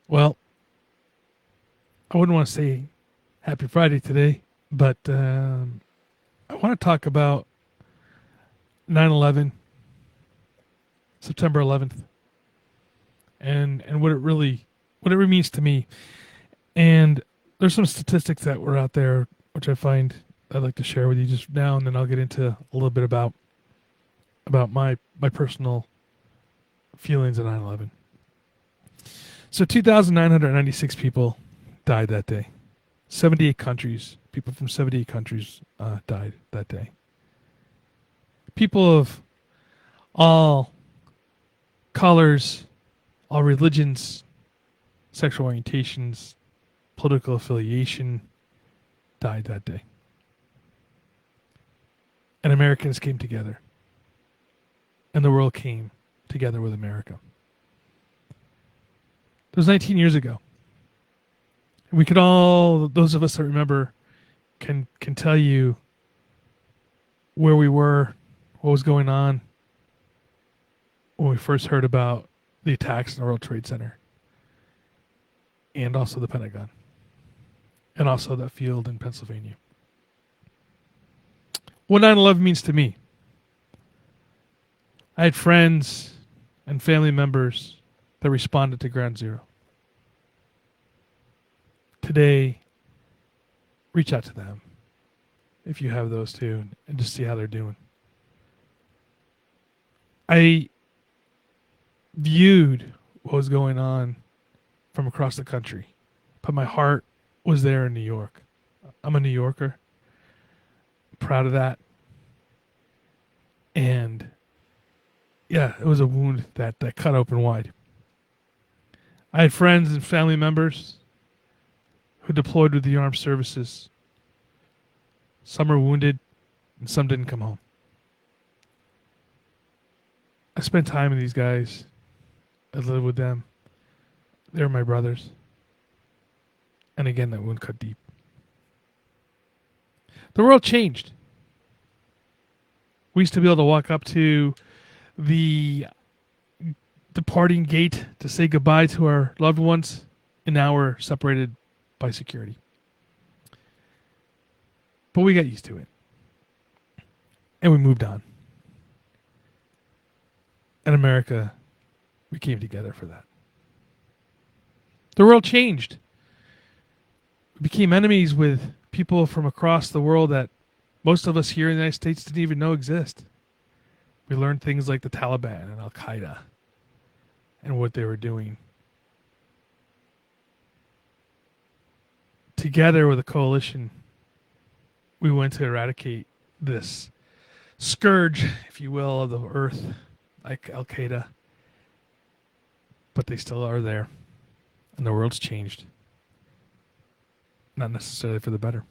Well, I wouldn't want to say Happy Friday today, but I want to talk about 9/11, September 11th, and what it really means to me. And there's some statistics that were out there which I find I'd like to share with you just now, and then I'll get into a little bit about my personal feelings of 9/11. So 2,996 people died that day. 78 countries, people from 78 countries died that day. People of all colors, all religions, sexual orientations, political affiliation died that day. And Americans came together. And the world came together with America. It was 19 years ago. And we could all, those of us that remember, can tell you where we were, what was going on when we first heard about the attacks in the World Trade Center and also the Pentagon and also that field in Pennsylvania. What 9/11 means to me. I had friends and family members that responded to Ground Zero. Today, reach out to them if you have those too and just see how they're doing. I viewed what was going on from across the country, but my heart was there in New York. I'm a New Yorker, proud of that. And yeah, it was a wound that cut open wide. I had friends and family members who deployed with the armed services. Some were wounded and some didn't come home. I spent time with these guys. I lived with them. They were my brothers. And again, that wound cut deep. The world changed. We used to be able to walk up to the departing gate to say goodbye to our loved ones, and now we're separated by security. But we got used to it. And we moved on. And America, we came together for that. The world changed. We became enemies with people from across the world that most of us here in the United States didn't even know exist. We learned things like the Taliban and Al Qaeda and what they were doing. Together with a coalition, we went to eradicate this scourge, if you will, of the earth, like Al Qaeda. But they still are there. And the world's changed. Not necessarily for the better.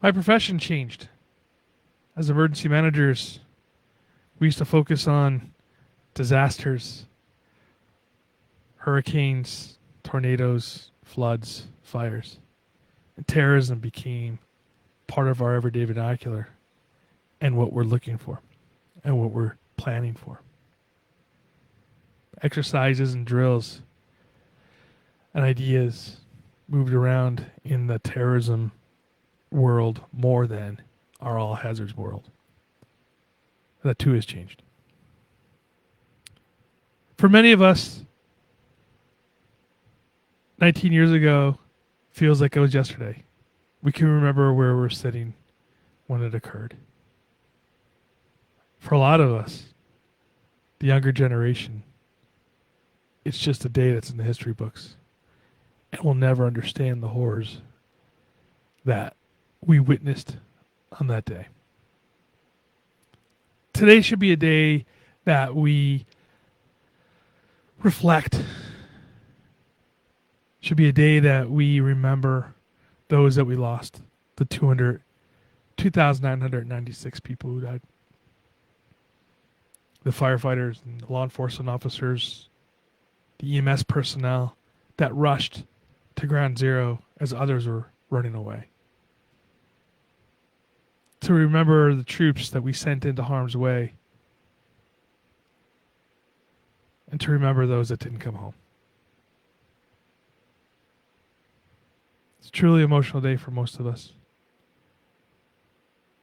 My profession changed. As emergency managers, we used to focus on disasters, hurricanes, tornadoes, floods, fires. And terrorism became part of our everyday vernacular and what we're looking for and what we're planning for. Exercises and drills and ideas moved around in the terrorism world more than our all hazards world. That too has changed. For many of us, 19 years ago feels like it was yesterday. We can remember where we're sitting when it occurred. For a lot of us, the younger generation, it's just a day that's in the history books. And we'll never understand the horrors that we witnessed on that day. Today should be a day that we reflect. Should be a day that we remember those that we lost, the 2,996 people who died. The firefighters and the law enforcement officers, the EMS personnel that rushed to Ground Zero as others were running away. To remember the troops that we sent into harm's way. And and to remember those that didn't come home. It's a truly emotional day for most of us.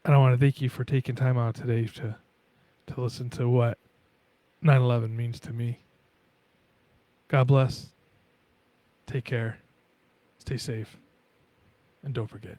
And I want to thank you for taking time out today to listen to what 9/11 means to me. God bless. Take care. Stay safe. And don't forget.